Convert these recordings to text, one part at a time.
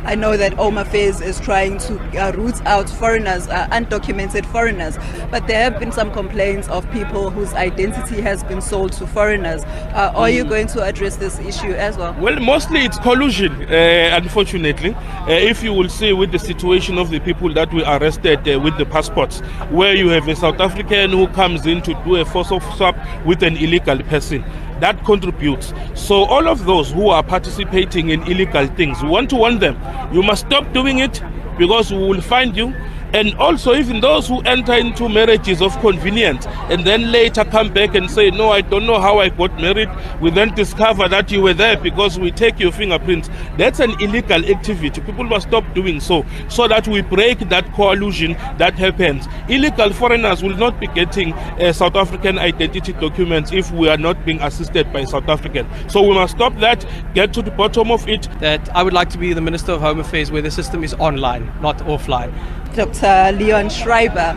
I know that Home Affairs is trying to root out foreigners, undocumented foreigners, but there have been some complaints of people whose identity has been sold to foreigners. Are you going to address this issue as well? Well, mostly it's collusion, unfortunately. If you will see with the situation of the people that we arrested with the passports, where you have a South African who comes in to do a force of swap with an illegal person, that contributes. So all of those who are participating in illegal things, we want to warn them, you must stop doing it, because we will find you. And also even those who enter into marriages of convenience and then later come back and say, no, I don't know how I got married. We then discover that you were there because we take your fingerprints. That's an illegal activity. People must stop doing so that we break that collusion that happens. Illegal foreigners will not be getting South African identity documents if we are not being assisted by South African. So we must stop that, get to the bottom of it. That I would like to be the Minister of Home Affairs where the system is online, not offline. Dr. Leon Schreiber,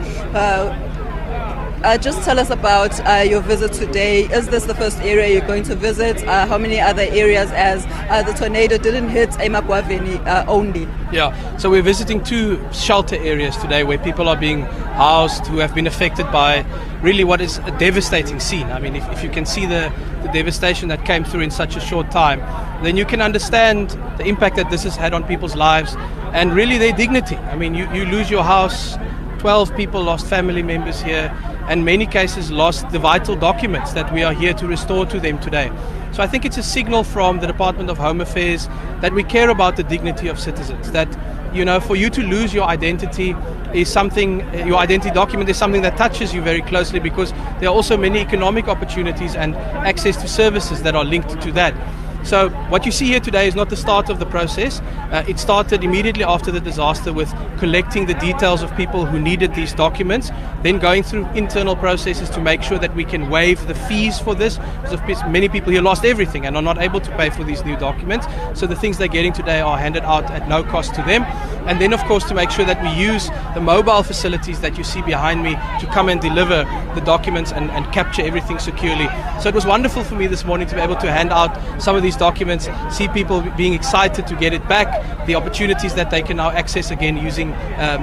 just tell us about your visit today. Is this the first area you're going to visit? How many other areas, as the tornado didn't hit eMagwaveni only? Yeah, so we're visiting 2 shelter areas today where people are being housed who have been affected by really what is a devastating scene. I mean, if you can see the devastation that came through in such a short time, then you can understand the impact that this has had on people's lives and really their dignity. I mean, you lose your house, 12 people lost family members here, and many cases lost the vital documents that we are here to restore to them today. So I think it's a signal from the Department of Home Affairs that we care about the dignity of citizens, that, you know, for you to lose your identity is something, your identity document is something that touches you very closely, because there are also many economic opportunities and access to services that are linked to that. So what you see here today is not the start of the process. It started immediately after the disaster with collecting the details of people who needed these documents, then going through internal processes to make sure that we can waive the fees for this, because many people here lost everything and are not able to pay for these new documents. So the things they're getting today are handed out at no cost to them. And then, of course, to make sure that we use the mobile facilities that you see behind me to come and deliver the documents and capture everything securely. So it was wonderful for me this morning to be able to hand out some of these documents, see people being excited to get it back, the opportunities that they can now access again using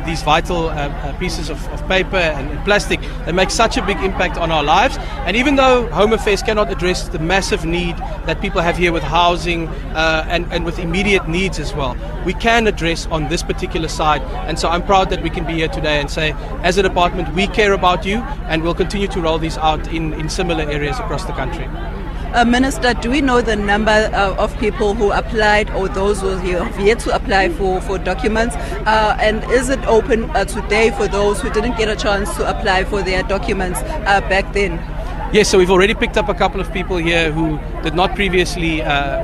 these vital pieces of paper and plastic that make such a big impact on our lives. And even though Home Affairs cannot address the massive need that people have here with housing and with immediate needs as well, we can address on this particular side. And so I'm proud that we can be here today and say, as a department, we care about you, and we'll continue to roll these out in similar areas across the country. Minister, do we know the number of people who applied or those who have yet to apply for documents? And is it open today for those who didn't get a chance to apply for their documents back then? Yes, so we've already picked up a couple of people here who did not previously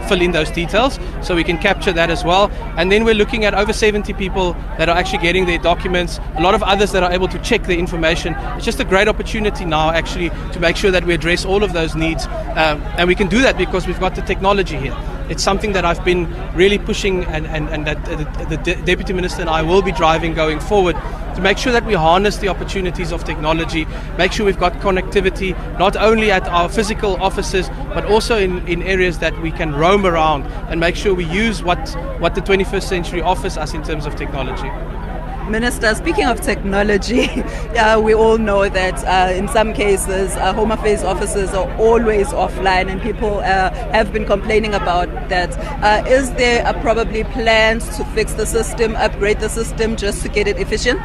fill in those details, so we can capture that as well. And then we're looking at over 70 people that are actually getting their documents, a lot of others that are able to check their information. It's just a great opportunity now actually to make sure that we address all of those needs, and we can do that because we've got the technology here. It's something that I've been really pushing and that the Deputy Minister and I will be driving going forward, to make sure that we harness the opportunities of technology, make sure we've got connectivity, not only at our physical offices, but also in areas that we can roam around, and make sure we use what the 21st century offers us in terms of technology. Minister, speaking of technology, we all know that in some cases Home Affairs offices are always offline, and people have been complaining about that. Is there probably plans to fix the system, upgrade the system just to get it efficient?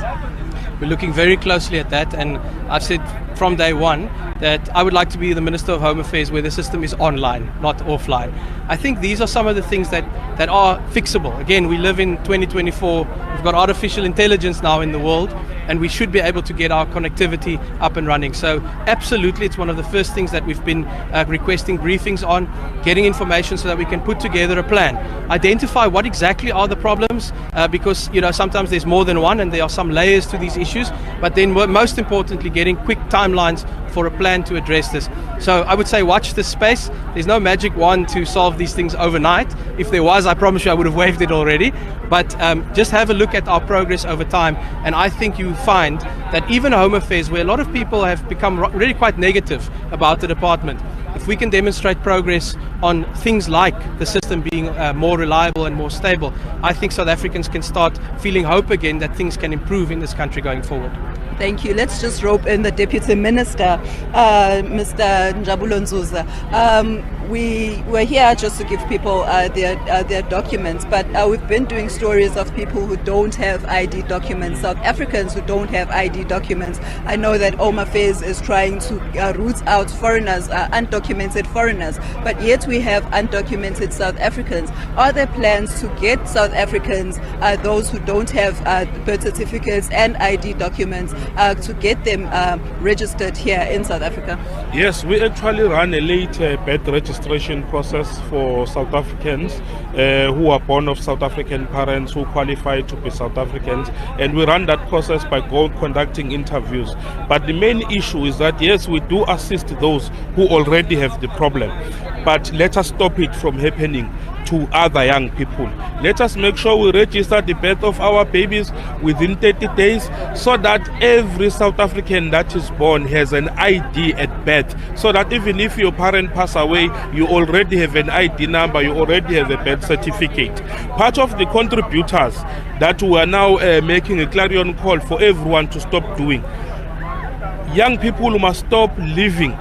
We're looking very closely at that, and I've said from day one that I would like to be the Minister of Home Affairs where the system is online, not offline. I think these are some of the things that are fixable. Again, we live in 2024, we've got artificial intelligence now in the world, and we should be able to get our connectivity up and running. So absolutely, it's one of the first things that we've been requesting briefings on, getting information so that we can put together a plan, identify what exactly are the problems, because sometimes there's more than one and there are some layers to these issues, but then most importantly, getting quick timelines for a plan to address this. So I would say watch this space. There's no magic wand to solve these things overnight. If there was, I promise you I would have waved it already. But just have a look at our progress over time, and I think you find that even Home Affairs, where a lot of people have become really quite negative about the department, if we can demonstrate progress on things like the system being more reliable and more stable, I think South Africans can start feeling hope again that things can improve in this country going forward. Thank you. Let's just rope in the Deputy Minister, Mr. Njabulo Nzuza. We're here just to give people their documents, but we've been doing stories of people who don't have ID documents, South Africans who don't have ID documents. I know that Home Affairs is trying to root out foreigners, undocumented foreigners, but yet we have undocumented South Africans. Are there plans to get South Africans, those who don't have birth certificates and ID documents, to get them registered here in South Africa? Yes, we actually run a late birth registration process for South Africans who are born of South African parents who qualify to be South Africans, and we run that process by conducting interviews. But the main issue is that yes, we do assist those who already have the problem, but let us stop it from happening to other young people. Let us make sure we register the birth of our babies within 30 days so that every South African that is born has an ID at birth, so that even if your parent pass away, you already have an ID number, you already have a birth certificate. Part of the contributors that we are now making a clarion call for everyone to stop doing. Young people must stop living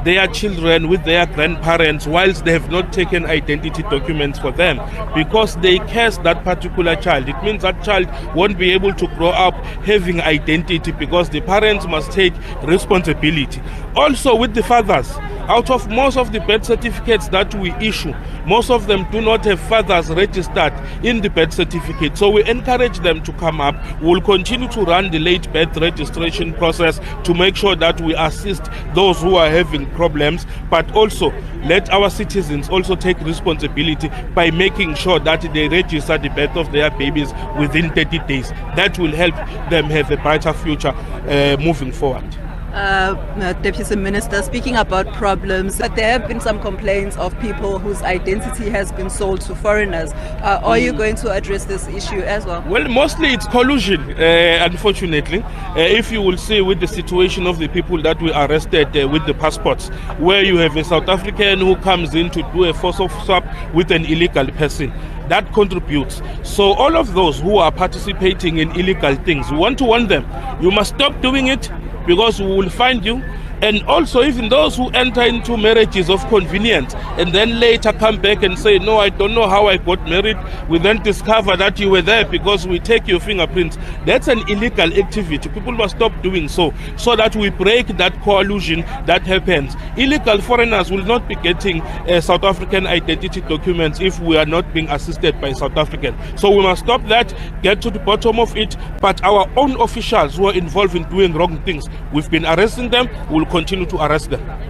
their children with their grandparents whilst they have not taken identity documents for them, because they curse that particular child. It means that child won't be able to grow up having identity because the parents must take responsibility. Also with the fathers, out of most of the birth certificates that we issue, most of them do not have fathers registered in the birth certificate. So we encourage them to come up. We will continue to run the late birth registration process to make sure that we assist those who are having problems, but also let our citizens also take responsibility by making sure that they register the birth of their babies within 30 days. That will help them have a brighter future moving forward. Deputy Minister, speaking about problems, but there have been some complaints of people whose identity has been sold to foreigners. Are you going to address this issue as well? Well, mostly it's collusion, unfortunately. If you will see with the situation of the people that we arrested with the passports, where you have a South African who comes in to do a force of swap with an illegal person, that contributes. So all of those who are participating in illegal things, we want to warn them, you must stop doing it, because we will find you. And also even those who enter into marriages of convenience and then later come back and say, no, I don't know how I got married. We then discover that you were there because we take your fingerprints. That's an illegal activity. People must stop doing so that we break that collusion that happens. Illegal foreigners will not be getting South African identity documents if we are not being assisted by South African. So we must stop that, get to the bottom of it. But our own officials who are involved in doing wrong things, we've been arresting them. We'll continue to arrest them.